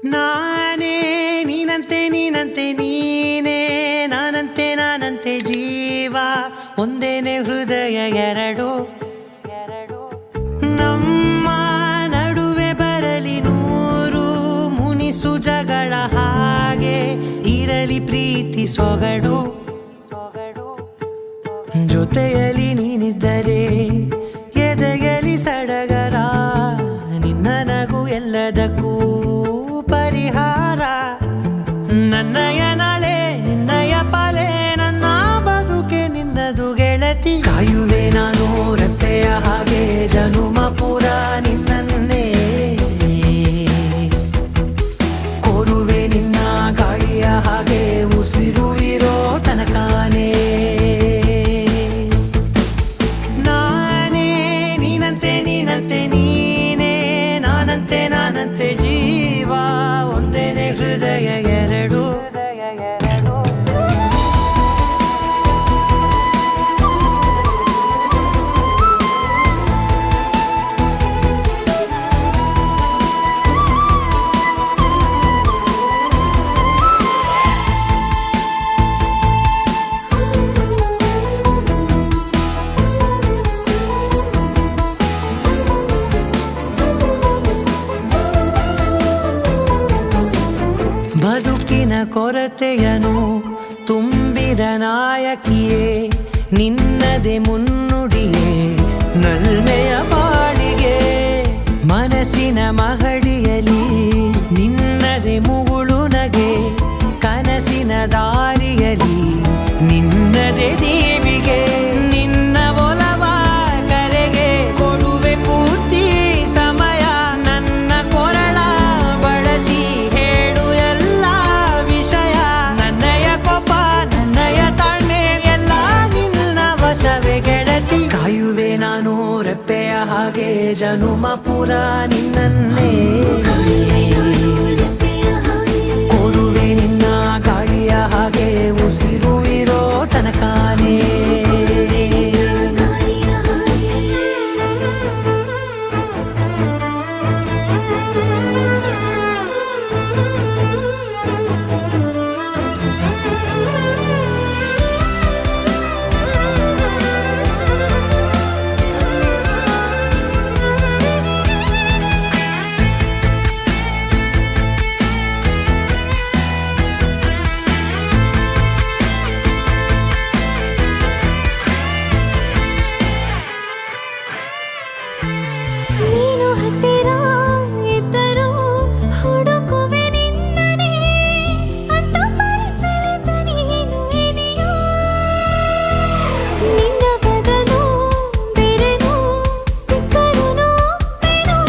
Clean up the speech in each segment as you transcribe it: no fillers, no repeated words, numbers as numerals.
ನಾನೇ ನೀನಂತೆ ನೀನಂತೆ ನೀನೇ ನಾನಂತೆ ನಾನಂತೆ ಜೀವ ಒಂದೇನೆ ಹೃದಯ ಎರಡು ನಮ್ಮ ನಡುವೆ ಬರಲಿ ನೂರು ಮುನಿಸು ಜಗಳ ಹಾಗೆ ಇರಲಿ ಪ್ರೀತಿ ಸೊಗಡು ಜೊತೆಯಲ್ಲಿ ನೀನಿದ್ದರೆ ಎದೆಯಲಿ ಸಡಗರ ನಿನ್ನ ನಗು ಎಲ್ಲದಕ್ಕೂ ಪರಿಹಾರ ನನ್ನಯ ನಾಳೆ ನಿನ್ನಯ ಪಾಲೆ ನನ್ನ ಬದುಕೆ ನಿನ್ನದು ಗೆಳತಿ ಕಾಯುವೆ ನಾನು ರೆಪ್ಪೆಯ ಹಾಗೆ ಜನುಮ ಪೂರ ನಿನ್ನನ್ನೇ ಕೋರುವೆ ನಿನ್ನ ಗಾಳಿಯ ಹಾಗೆ ಉಸಿರು ಇರೋ ತನಕಾನೇ ನಾನೇ ನೀನಂತೆ ನೀನಂತೆ ನೀನೇ ನಾನಂತೆ ನಾನಂತೆ ಜೀವ ಒಂದೇನೆ ಹೃದಯ ಎರಡು ಬದುಕಿನ ಕೊರತೆಯನು ತುಂಬಿದ ನಾಯಕಿಯೇ ನಿನ್ನದೆ ಮುನ್ನುಡಿಯೇ ನಲ್ಮೆಯ ಬಾಳಿಗೆ ಮನಸ್ಸಿನ ಮಹಡಿಯಲಿ ನಿನ್ನದೆ ಮುಗುಳು ನಗೆ ಕನಸಿನ ದಾರಿಯಲಿ ನಿನ್ನದೆ ದೇವಿಗೆ ನಿನ್ನ ಒಲವ ಕರೆಗೆ ಕೊಡುವೆ ಪೂರ್ತಿ ಸಮಯ ನನ್ನ ಕೊರಳ ಬಳಸಿ ಹೇಳು ಎಲ್ಲ ವಿಷಯ ನನ್ನಯ ಕೋಪ ನನ್ನಯ ತಾಳ್ಮೆ ಎಲ್ಲ ನಿನ್ನ ವಶವೇ ಗೆಳತಿ ಕಾಯುವೆ ನಾನು ರೆಪ್ಪೆಯ ಹಾಗೆ ಜನುಮ ಪೂರ ನಿನ್ನನ್ನೇ ಕೋರುವೆ ನಿನ್ನ ಗಾಳಿಯ ಹಾಗೆ ಉಸಿರು ಇರೋ ತನಕಾನೇ ನೀನು ಹತ್ತಿರ ಇದ್ದರೂ ಹುಡುಕುವೆ ನಿನ್ನನೇ ಅಂತ ಪರಿಸೆಳೆದ ನೀನು ಇದೆಯೋ ನಿನ್ನ ಬದಲು ಬೇರೆನೋ ಸಿಕ್ಕರೂ ಒಪ್ಪೆನೋ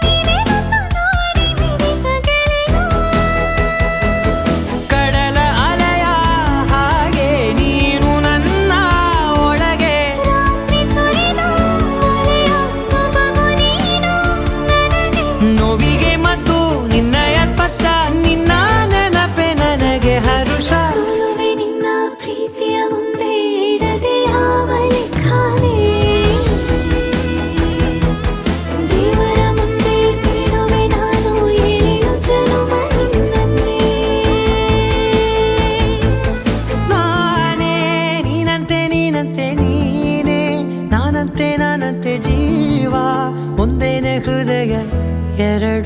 ನೀನೇ ನನ್ನ ನಾಡಿ ಮಿಡಿದ ಗೆಳೆಯೋ ಕಡಲ ಅಲೆಯ ಹಾಗೆ ನೀನು ನನ್ನ ಒಳಗೆ ರಾತ್ರಿ ಸುರಿದ ಮಳೆಯ ಸೊಬಗು ನೀನು ನನಗೆ ನೋವಿಗೆ ಮತ್ತು ನಿನ್ನಯ ಸ್ಪರ್ಶ ನಿನ್ನ ನೆನಪೆ ನನಗೆ ಹರುಷ ಸೋಲುವೆ ನಿನ್ನ ಪ್ರೀತಿಯ ಮುಂದೆ ಇಡದೆ ಯಾವ ಲೆಕ್ಕನೇ ದೇವರ ಮುಂದೆ ಬೇಡುವೆ ನಾನು ಏಳು ಜನುಮ ನಿನ್ನನ್ನೇ ನಾನೇ ನೀನಂತೆ ನೀನಂತೆ ನೀನೇ ನಾನಂತೆ ನಾನಂತೆ ಜೀವ ಒಂದೇನೆ ಹೃದಯ ಎರಡು